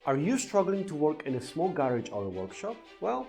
Are you struggling to work in a small garage or a workshop? Well,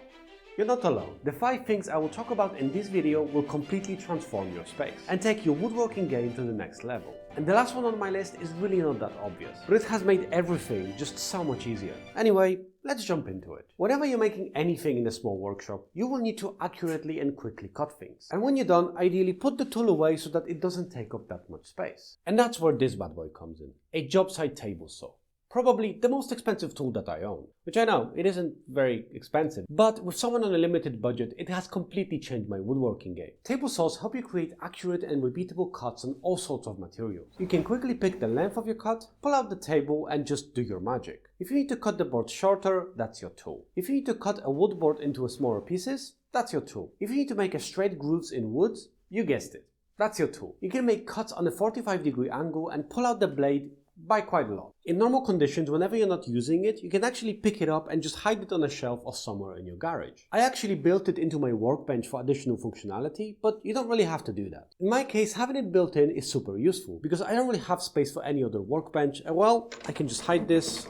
you're not alone. The 5 things I will talk about in this video will completely transform your space and take your woodworking game to the next level. And the last one on my list is really not that obvious, but it has made everything just so much easier. Anyway, let's jump into it. Whenever you're making anything in a small workshop, you will need to accurately and quickly cut things. And when you're done, ideally put the tool away so that it doesn't take up that much space. And that's where this bad boy comes in, a job site table saw. Probably the most expensive tool that I own, which I know, it isn't very expensive, but with someone on a limited budget, it has completely changed my woodworking game. Table saws help you create accurate and repeatable cuts on all sorts of materials. You can quickly pick the length of your cut, pull out the table and just do your magic. If you need to cut the board shorter, that's your tool. If you need to cut a wood board into smaller pieces, that's your tool. If you need to make a straight grooves in wood, you guessed it, that's your tool. You can make cuts on a 45-degree angle and pull out the blade by quite a lot. In normal conditions, whenever you're not using it, you can actually pick it up and just hide it on a shelf or somewhere in your garage. I actually built it into my workbench for additional functionality, but you don't really have to do that. In my case, having it built in is super useful because I don't really have space for any other workbench, and well, I can just hide this.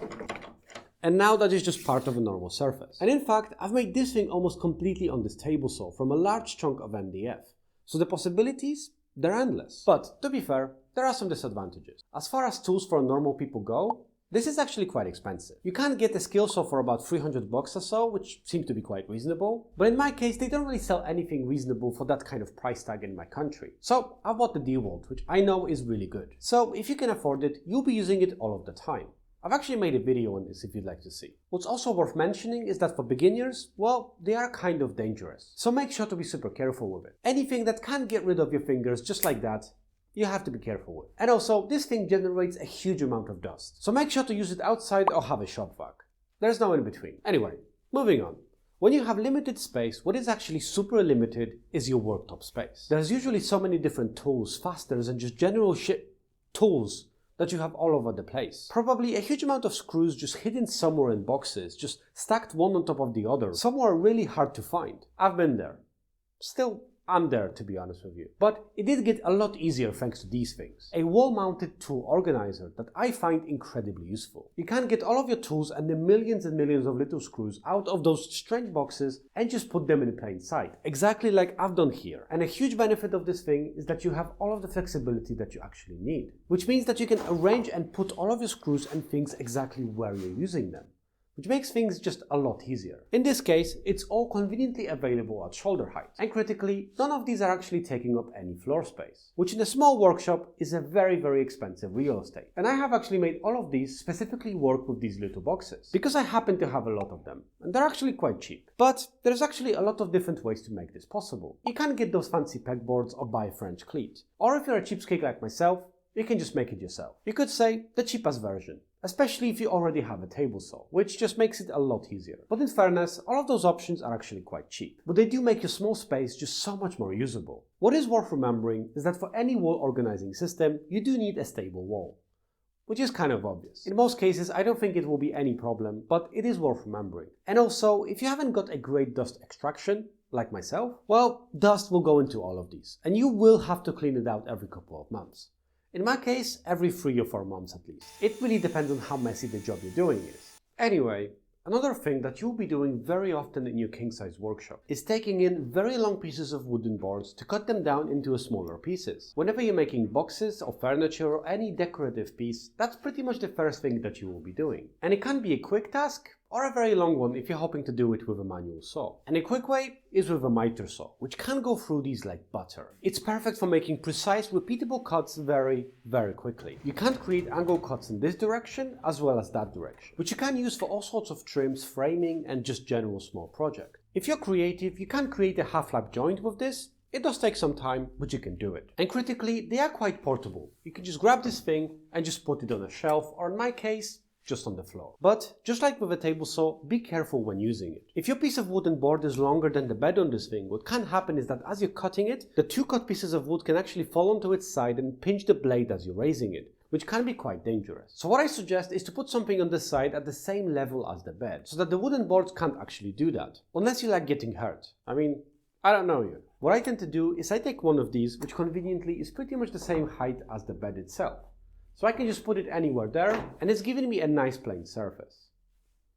And now that is just part of a normal surface. And in fact, I've made this thing almost completely on this table saw from a large chunk of MDF. So the possibilities, they're endless. But to be fair, there are some disadvantages. As far as tools for normal people go, this is actually quite expensive. You can get a skill saw for about $300 or so, which seems to be quite reasonable. But in my case, they don't really sell anything reasonable for that kind of price tag in my country. So I bought the DeWalt, which I know is really good. So if you can afford it, you'll be using it all of the time. I've actually made a video on this if you'd like to see. What's also worth mentioning is that for beginners, well, they are kind of dangerous. So make sure to be super careful with it. Anything that can get rid of your fingers just like that, you have to be careful with. And also, this thing generates a huge amount of dust. So make sure to use it outside or have a shop vac. There's no in between. Anyway, moving on. When you have limited space, what is actually super limited is your worktop space. There's usually so many different tools, fasteners, and just general tools that you have all over the place. Probably a huge amount of screws just hidden somewhere in boxes, just stacked one on top of the other, somewhere really hard to find. I've been there. Still, I'm there, to be honest with you. But it did get a lot easier thanks to these things. A wall-mounted tool organizer that I find incredibly useful. You can get all of your tools and the millions and millions of little screws out of those strange boxes and just put them in plain sight. Exactly like I've done here. And a huge benefit of this thing is that you have all of the flexibility that you actually need. Which means that you can arrange and put all of your screws and things exactly where you're using them, which makes things just a lot easier. In this case, it's all conveniently available at shoulder height. And critically, none of these are actually taking up any floor space, which in a small workshop is a very, very expensive real estate. And I have actually made all of these specifically work with these little boxes, because I happen to have a lot of them, and they're actually quite cheap. But there's actually a lot of different ways to make this possible. You can get those fancy pegboards or buy a French cleat. Or if you're a cheapskate like myself, you can just make it yourself. You could say the cheapest version, especially if you already have a table saw, which just makes it a lot easier. But in fairness, all of those options are actually quite cheap, but they do make your small space just so much more usable. What is worth remembering is that for any wall organizing system, you do need a stable wall, which is kind of obvious. In most cases, I don't think it will be any problem, but it is worth remembering. And also, if you haven't got a great dust extraction, like myself, well, dust will go into all of these, and you will have to clean it out every couple of months. In my case, every 3 or 4 months at least. It really depends on how messy the job you're doing is. Anyway, another thing that you'll be doing very often in your king-size workshop is taking in very long pieces of wooden boards to cut them down into smaller pieces. Whenever you're making boxes or furniture or any decorative piece, that's pretty much the first thing that you will be doing. And it can be a quick task or a very long one if you're hoping to do it with a manual saw. And a quick way is with a miter saw, which can go through these like butter. It's perfect for making precise, repeatable cuts very, very quickly. You can create angle cuts in this direction as well as that direction, which you can use for all sorts of trims, framing, and just general small projects. If you're creative, you can create a half-lap joint with this. It does take some time, but you can do it. And critically, they are quite portable. You can just grab this thing and just put it on a shelf, or in my case, just on the floor. But just like with a table saw, be careful when using it. If your piece of wooden board is longer than the bed on this thing, what can happen is that as you're cutting it, the 2 cut pieces of wood can actually fall onto its side and pinch the blade as you're raising it, which can be quite dangerous. So what I suggest is to put something on this side at the same level as the bed, so that the wooden boards can't actually do that, unless you like getting hurt. I mean, I don't know you. What I tend to do is I take one of these, which conveniently is pretty much the same height as the bed itself. So I can just put it anywhere there, and it's giving me a nice plain surface.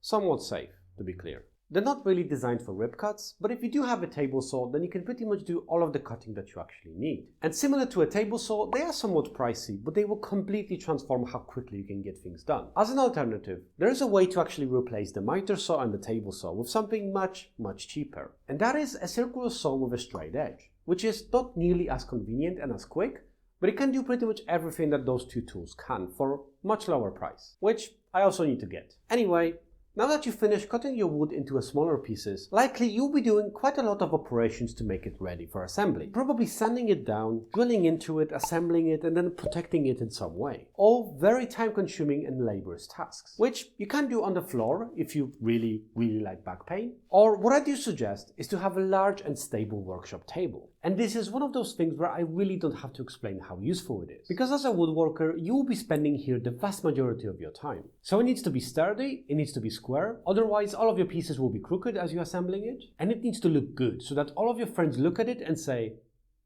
somewhat safe, to be clear. They're not really designed for rip cuts, but if you do have a table saw, then you can pretty much do all of the cutting that you actually need. And similar to a table saw, they are somewhat pricey, but they will completely transform how quickly you can get things done. As an alternative, there is a way to actually replace the miter saw and the table saw with something much cheaper. And that is a circular saw with a straight edge, which is not nearly as convenient and as quick, but it can do pretty much everything that those two tools can for much lower price, which I also need to get. Anyway, now that you've finished cutting your wood into smaller pieces, likely you'll be doing quite a lot of operations to make it ready for assembly. Probably sanding it down, drilling into it, assembling it, and then protecting it in some way. All very time-consuming and laborious tasks, which you can do on the floor if you really like back pain. Or what I do suggest is to have a large and stable workshop table. And this is one of those things where I really don't have to explain how useful it is. Because as a woodworker, you will be spending here the vast majority of your time. So it needs to be sturdy, it needs to be square, otherwise all of your pieces will be crooked as you're assembling it. And it needs to look good so that all of your friends look at it and say,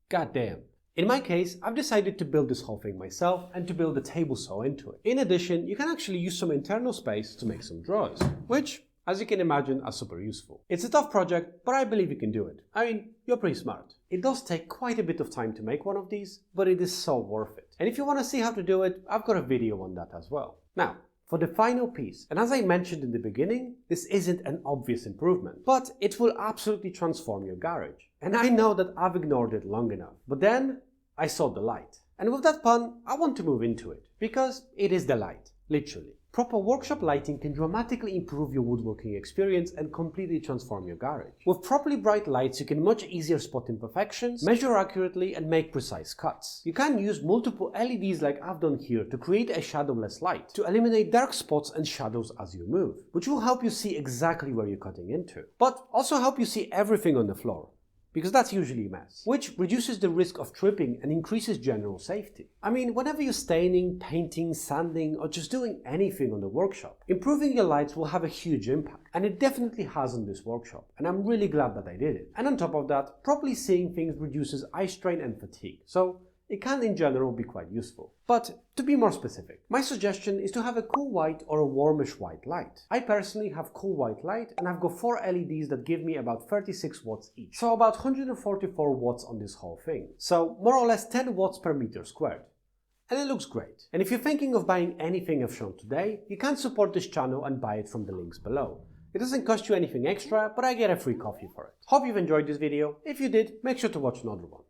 "God damn." In my case, I've decided to build this whole thing myself and to build a table saw into it. In addition, you can actually use some internal space to make some drawers, which, as you can imagine, are super useful. It's a tough project, but I believe you can do it. I mean, you're pretty smart. It does take quite a bit of time to make one of these, but it is so worth it. And if you want to see how to do it, I've got a video on that as well. Now, for the final piece, and as I mentioned in the beginning, this isn't an obvious improvement, but it will absolutely transform your garage. And I know that I've ignored it long enough, but then I saw the light. And with that pun, I want to move into it, because it is the light, literally. Proper workshop lighting can dramatically improve your woodworking experience and completely transform your garage. With properly bright lights, you can much easier spot imperfections, measure accurately, and make precise cuts. You can use multiple LEDs like I've done here to create a shadowless light, to eliminate dark spots and shadows as you move, which will help you see exactly where you're cutting into, but also help you see everything on the floor, because that's usually a mess, which reduces the risk of tripping and increases general safety. I mean, whenever you're staining, painting, sanding, or just doing anything on the workshop, improving your lights will have a huge impact, and it definitely has on this workshop, and I'm really glad that I did it. And on top of that, properly seeing things reduces eye strain and fatigue, so it can in general be quite useful. But to be more specific, my suggestion is to have a cool white or a warmish white light. I personally have cool white light, and I've got 4 LEDs that give me about 36 watts each. So about 144 watts on this whole thing. So more or less 10 watts per meter squared. And it looks great. And if you're thinking of buying anything I've shown today, you can support this channel and buy it from the links below. It doesn't cost you anything extra, but I get a free coffee for it. Hope you've enjoyed this video. If you did, make sure to watch another one.